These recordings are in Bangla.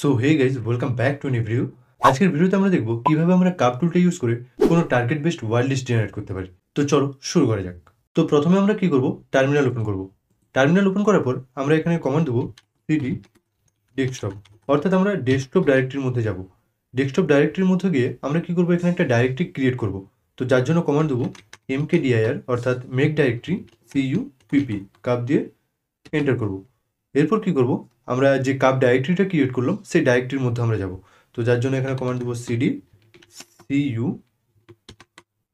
So hey guys welcome back to new video. আজকের ভিডিওতে আমরা দেখব কিভাবে আমরা কাপ টুলটা ইউজ করে কোনো target based word list generate করতে পারি। তো চলো শুরু করা যাক। তো প্রথমে আমরা কি করব, টার্মিনাল ওপেন করব। টার্মিনাল ওপেন করার পর আমরা এখানে কমান্ড দেবো সিডি ডেস্কটপ, অর্থাৎ আমরা ডেস্কটপ ডাইরেক্টরির মধ্যে যাব। ডেস্কটপ ডাইরেক্টরির মধ্যে গিয়ে আমরা কি করব, এখানে একটা ডাইরেক্টরি ক্রিয়েট করব। তো যার জন্য কমান্ড দেবো mkdir, অর্থাৎ মেক ডাইরেক্টরি cupp কাপ দিয়ে এন্টার করব। এরপর কি করব, আমরা যে কাপ ডাইরেক্টরিটা ক্রিয়েট করলাম সেই ডাইরেক্টরির মধ্যে আমরা যাব। তো যার জন্য এখানে কমান্ড দেবো সিডি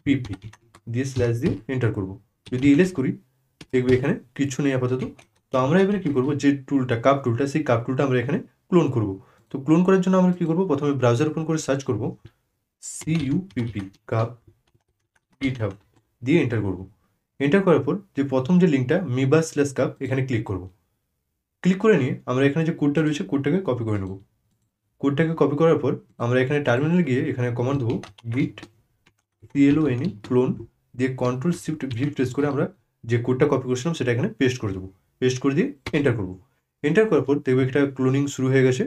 cupp দিয়ে স্ল্যাশ দিয়ে এন্টার করব। যদি এলএস করি দেখবে এখানে কিচ্ছু নেই আপাতত। তো আমরা এবারে কি করব, যে টুলটা কাপ টুলটা, সেই কাপ টুলটা আমরা এখানে ক্লোন করব। তো ক্লোন করার জন্য আমরা কি করব, প্রথমে ব্রাউজার ওপেন করে সার্চ করব cupp কাপ গিটহাব দিয়ে এন্টার করব। এন্টার করার পর যে প্রথম যে লিঙ্কটা মিবা স্ল্যাশ কাপ, এখানে ক্লিক করব। ক্লিক করে নিয়ে আমরা এখানে যে কোডটা রয়েছে কোডটাকে কপি করে নেব। কোডটাকে কপি করার পর আমরা এখানে টার্মিনালে গিয়ে এখানে কমান্ড দেবো গিট clone ক্লোন দিয়ে কন্ট্রোল শিফট ভি প্রেস করে আমরা যে কোডটা কপি করেছিলাম সেটা এখানে পেস্ট করে দেবো। পেস্ট করে দিয়ে এন্টার করব। এন্টার করার পর দেখবে একটা ক্লোনিং শুরু হয়ে গেছে।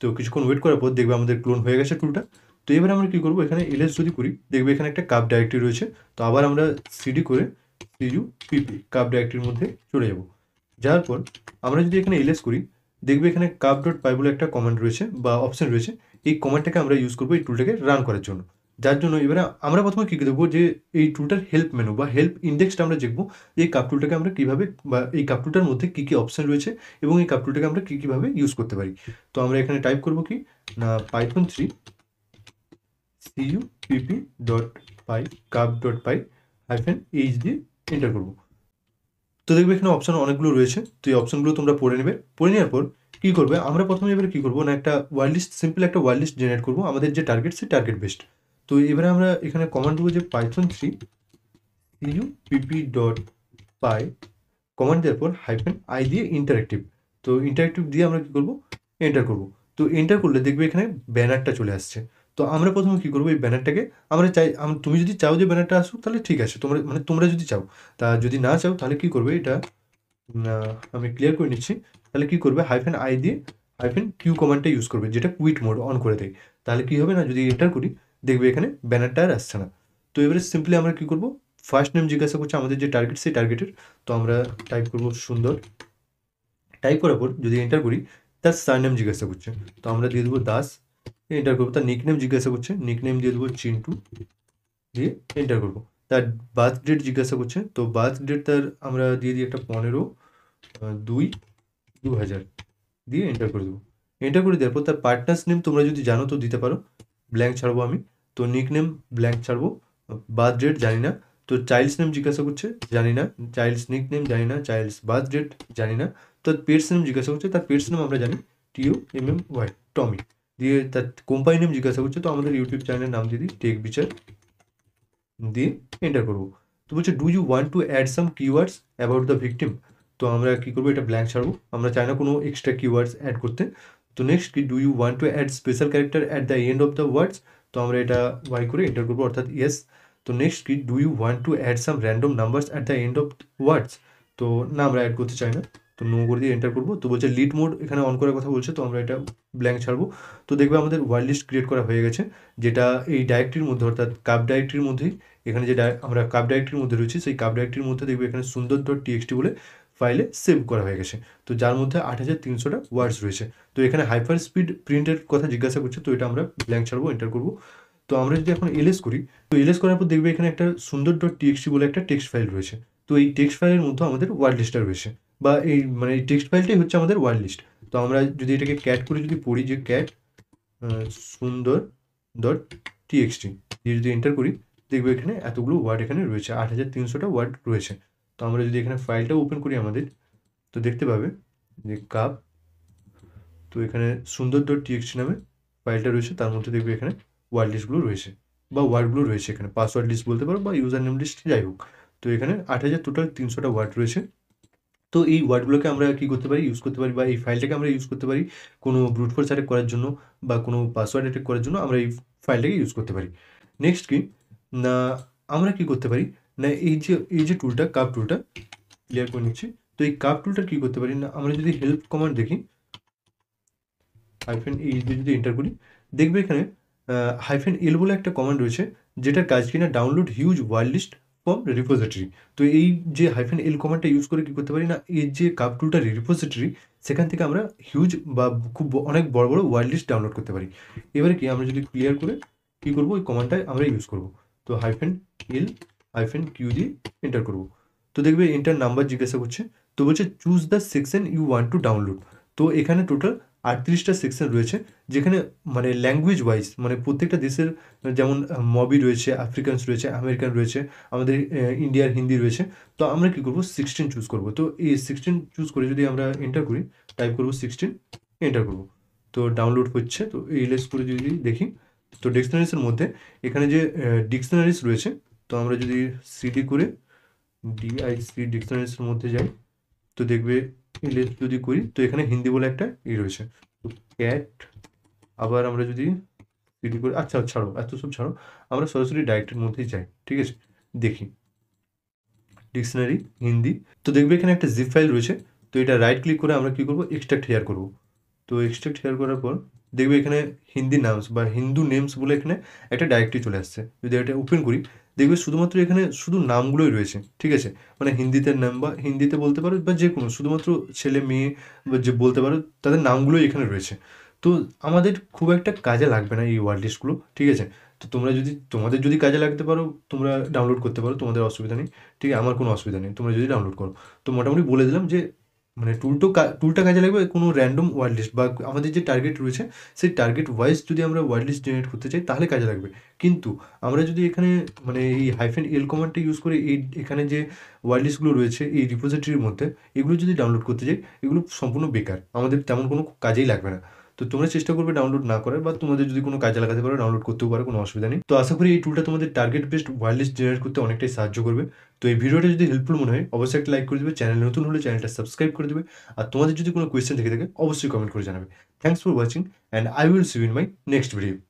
তো কিছুক্ষণ ওয়েট করার পর দেখবে আমাদের ক্লোন হয়ে গেছে টুলটা। তো এবার আমরা কী করবো, এখানে এলএস যদি করি দেখবে এখানে একটা কাপ ডাইরেক্টরি রয়েছে। তো আবার আমরা সিডি করে cupp কাপ ডাইরেক্টরির মধ্যে চলে যাব। যাওয়ার পর আমরা যদি এখানে এলএস করি দেখবে এখানে কাপ ডট পাই বলে একটা কমান্ড রয়েছে বা অপশন রয়েছে। এই কমান্ডটাকে আমরা ইউজ করবো এই টুলটাকে রান করার জন্য। যার জন্য এবারে আমরা প্রথমে কী দেখবো, যে এই টুলটার হেল্প মেনু বা হেল্প ইন্ডেক্সটা আমরা দেখবো, এই কাপ টুলটাকে আমরা কীভাবে, বা এই কাপ টুলটার মধ্যে কী কী অপশন রয়েছে এবং এই কাপ টুলটাকে আমরা কীভাবে ইউজ করতে পারি। তো আমরা এখানে টাইপ করবো কি না, python3 cupp.py cup.py -h দিয়ে এন্টার করবো। তো দেখবে এখানে অপশন অনেকগুলো রয়েছে। তো এই অপশনগুলো তোমরা পড়ে নেবে। পড়ে নেওয়ার পর কী করবে, আমরা প্রথমে এবারে কী করবো না, একটা ওয়ার্ড লিস্ট, সিম্পল একটা ওয়ার্ড লিস্ট জেনারেট করবো আমাদের যে টার্গেট, সেই টার্গেট বেসড। তো এবারে আমরা এখানে কমান্ড দেবো যে python3 cupp.py কমান্ড দেওয়ার পর -i দিয়ে ইন্টারেক্টিভ। তো ইন্টারেক্টিভ দিয়ে আমরা কী করবো, এন্টার করবো। তো এন্টার করলে দেখবে এখানে ব্যানারটা চলে আসছে। তো আমরা প্রথমে কী করবো, এই ব্যানারটাকে আমরা চাই, তুমি যদি চাও যে ব্যানারটা আসুক তাহলে ঠিক আছে, তোমরা যদি চাও। তা যদি না চাও তাহলে কী করবে, এটা আমি ক্লিয়ার করে নিচ্ছি। তাহলে কী করবে, -i দিয়ে -q কমান্ডটা ইউজ করবে, যেটা কুইট মোড অন করে দেয়। তাহলে কী হবে না, যদি এন্টার করি দেখবে এখানে ব্যানারটা আর আসছে না। তো এবারে সিম্পলি আমরা কী করবো, ফার্স্ট নেম জিজ্ঞাসা করছে আমাদের যে টার্গেট, সেই টার্গেটের। তো আমরা টাইপ করবো সুন্দর। টাইপ করার পর যদি এন্টার করি তার সারনেম জিজ্ঞাসা করছে, তো আমরা দিয়ে দেবো দাস। এন্টার করবো। তার নিকনেম জিজ্ঞাসা করছে, নিকনেম দিয়ে দেবো চিন্টু দিয়ে এন্টার করবো। তার বার্থ ডেট জিজ্ঞাসা করছে, তো বার্থ ডেট তার আমরা দিয়ে দিই একটা 15/2/2000 দিয়ে এন্টার করে দেবো। এন্টার করে দেওয়ার পর তার পার্টনার্স নেম তোমরা যদি জানো তো দিতে পারো, ব্ল্যাঙ্ক ছাড়বো আমি। তো নিকনেম ব্ল্যাঙ্ক ছাড়বো। বার্থ ডেট জানি না। তো চাইল্ডস নেম জিজ্ঞাসা করছে, জানি না। চাইল্ডস নিকনেম জানি না। চাইল্ডস বার্থ ডেট জানি না। তো পেটস নেম জিজ্ঞাসা করছে, তার পেটস নেম আমরা জানি TOMMY টমি। দিয়ে তার কোম্পানি নেম জিজ্ঞাসা করছে, তো আমাদের ইউটিউব চ্যানেলের নাম দিয়ে দিই টেক বিচার দিয়ে এন্টার করবো। তো বলছে do you want to add some keywords about the victim. তো আমরা কী করবো, এটা ব্ল্যাঙ্ক ছাড়বো, আমরা চাই না কোনো এক্সট্রা কিওয়ার্ডস অ্যাড করতে। তো নেক্সট কি, do you want to add special character at the end of the words. তো আমরা এটা ওয়াই করে এন্টার করবো, অর্থাৎ ইয়েস। তো নেক্সট কি, do you want to add some random numbers at the end of words. তো না, আমরা অ্যাড করতে চাই না। তো নো করে দিয়ে এন্টার করবো। তো বলছে লিড মোড এখানে অন করার কথা বলছে, তো আমরা এটা ব্ল্যাঙ্ক ছাড়বো। তো দেখবে আমাদের ওয়ার্ড লিস্ট ক্রিয়েট করা হয়ে গেছে, যেটা এই ডাইরেক্টরির মধ্যে, অর্থাৎ কাপ ডাইরেক্টরির মধ্যেই। এখানে যে আমরা কাপ ডাইরেক্টরির মধ্যে রয়েছি, সেই কাপ ডাইরেক্টরির মধ্যে দেখবে এখানে সুন্দর.txt বলে ফাইলে সেভ করা হয়ে গেছে। তো যার মধ্যে 8300টা ওয়ার্ডস রয়েছে। তো এখানে হাইপার স্পিড প্রিন্টের কথা জিজ্ঞাসা করছে, তো এটা আমরা ব্ল্যাঙ্ক ছাড়বো, এন্টার করবো। তো আমরা যদি এখন এলএস করি, তো এলএস করার পর দেখবে এখানে একটা সুন্দর.txt বলে একটা টেক্সট ফাইল রয়েছে। তো এই টেক্সট ফাইলের মধ্যে আমাদের ওয়ার্ড লিস্টটা রয়েছে, বা এই মানে এই টেক্সট ফাইলটাই হচ্ছে আমাদের ওয়ার্ড লিস্ট। তো আমরা যদি এটাকে ক্যাট করে যদি পড়ি, যে ক্যাট সুন্দর.txt দিয়ে যদি এন্টার করি দেখবে এখানে এতগুলো ওয়ার্ড এখানে রয়েছে, 8300টা ওয়ার্ড রয়েছে। তো আমরা যদি এখানে ফাইলটা ওপেন করি আমাদের, তো দেখতে পাবে যে কাপ, তো এখানে সুন্দর.txt নামে ফাইলটা রয়েছে, তার মধ্যে দেখবে এখানে ওয়ার্ড লিস্টগুলো রয়েছে, বা ওয়ার্ডগুলো রয়েছে এখানে, পাসওয়ার্ড লিস্ট বলতে পারো বা ইউজার নেম লিস্ট, যাই হোক। তো এখানে 8300টা ওয়ার্ড রয়েছে। তো এই ওয়ার্ডগুলোকে আমরা কী করতে পারি, ইউজ করতে পারি, বা এই ফাইলটাকে আমরা ইউজ করতে পারি কোনো ব্রুট ফোর্স অ্যাটাক করার জন্য, বা কোনো পাসওয়ার্ড অ্যাটাক করার জন্য আমরা এই ফাইলটাকে ইউজ করতে পারি। নেক্সট কি না, আমরা কী করতে পারি না, এই যে টুলটা, কাপ টুলটা ক্লিয়ার করে নিচ্ছি। তো এই কাপ টুলটা কী করতে পারি না, আমরা যদি হেল্প কমান্ড দেখি, -h দিয়ে যদি এন্টার করি, দেখবে এখানে -l বলে একটা কমান্ড রয়েছে, যেটার কাজ কিনা download huge wild list from repository. তো এই যে -l কমান্ডটা ইউজ করে কি করতে পারি না, এই যে কাপ-টুলটার রিপোজিটরি, সেখান থেকে আমরা হিউজ বা খুব অনেক বড় বড় ওয়াইল্ড লিস্ট ডাউনলোড করতে পারি। এবারে কি আমরা যদি ক্লিয়ার করে কি করব, ওই কমান্ডটা আমরা ইউজ করব। তো -l -q দিয়ে এন্টার করব। তো দেখবে এন্টার নাম্বার জিজ্ঞাসা করছে, তো বলছে choose the section you want to download. তো এখানে টোটাল 38টা সেকশন রয়েছে, যেখানে মানে ল্যাঙ্গুয়েজ ওয়াইজ মানে প্রত্যেকটা দেশের, যেমন মবি রয়েছে, আফ্রিকানস রয়েছে, আমেরিকান রয়েছে, আমাদের ইন্ডিয়ার হিন্দি রয়েছে। তো আমরা কি করব, 16 চুজ করব। তো এই 16 চুজ করে যদি আমরা এন্টার করি, টাইপ করব 16, এন্টার করব। তো ডাউনলোড হচ্ছে। তো এলএস করে যদি দেখি, তো ডিকশনারিজের মধ্যে এখানে যে ডিকশনারিজ রয়েছে, তো আমরা যদি সিডি করে ডিআইসি ডিকশনারিজের মধ্যে যাই, তো দেখবে এলএস যদি করি, তো এখানে হিন্দি বলে একটা রয়েছে। তো ক্যাট, আবার আমরা যদি সিডি করি, আচ্ছা ছাড়ো, এত সব ছাড়ো, আমরা সরাসরি ডাইরেক্টের মধ্যেই যাই। ঠিক আছে, দেখি ডিকশনারি হিন্দি। তো দেখবে এখানে একটা জিপ ফাইল রয়েছে। তো এটা রাইট ক্লিক করে আমরা কি করব, এক্সট্রাক্ট হেয়ার করব। তো এক্সট্রাক্ট হেয়ার করার পর দেখবে এখানে হিন্দি নামস বা হিন্দু নেমস বলে এখানে একটা ডাইরেক্টরি চলে আসছে। যদি এটা ওপেন করি, দেখবে শুধুমাত্র এখানে শুধু নামগুলোই রয়েছে। ঠিক আছে, মানে হিন্দিতে নাম বা হিন্দিতে বলতে পারো, বা যে কোনো শুধুমাত্র ছেলে মেয়ে বা যে বলতে পারো, তাদের নামগুলোই এখানে রয়েছে। তো আমাদের খুব একটা কাজে লাগবে না এই ওয়ার্ড লিস্টগুলো। ঠিক আছে, তো তোমাদের যদি কাজে লাগতে পারো, তোমরা ডাউনলোড করতে পারো, তোমাদের অসুবিধা নেই। ঠিক আছে, আমার কোনো অসুবিধা নেই, তোমরা যদি ডাউনলোড করো। তো মোটামুটি বলে দিলাম যে মানে টুলটা কাজে লাগবে কোনো র্যান্ডম ওয়ার্ড লিস্ট বা আমাদের যে টার্গেট রয়েছে, সেই টার্গেট ওয়াইজ যদি আমরা ওয়ার্ড লিস্ট জেনারেট করতে চাই, তাহলে কাজে লাগবে। কিন্তু আমরা যদি এখানে মানে এই -l কমান্ডটা ইউজ করে এখানে যে ওয়ার্ড লিস্টগুলো রয়েছে এই রিপোজিটরির মধ্যে, এগুলো যদি ডাউনলোড করতে যাই, এগুলো সম্পূর্ণ বেকার, আমাদের তেমন কোনো কাজেই লাগবে না। তো তোমরা চেষ্টা করবে ডাউনলোড না করার, বা তোমাদের যদি কোনো কাজে লাগাতে পারো ডাউনলোড করতেও পারো, কোনো অসুবিধা নেই। তো আশা করি এই টুলটা তোমাদের target based word list generate করতে অনেকটাই সাহায্য করবে। তো এই ভিডিওটা যদি হেল্পফুল মনে হয়, অবশ্যই একটা লাইক করে দেবে, চ্যানেল নতুন হলে চ্যানেলটা সাবস্ক্রাইব করে দেবে, আর তোমাদের যদি কোনো কোয়েশ্চেন থেকে থাকে অবশ্যই কমেন্ট করে জানাবে। Thanks for watching, and I will see you in my next video.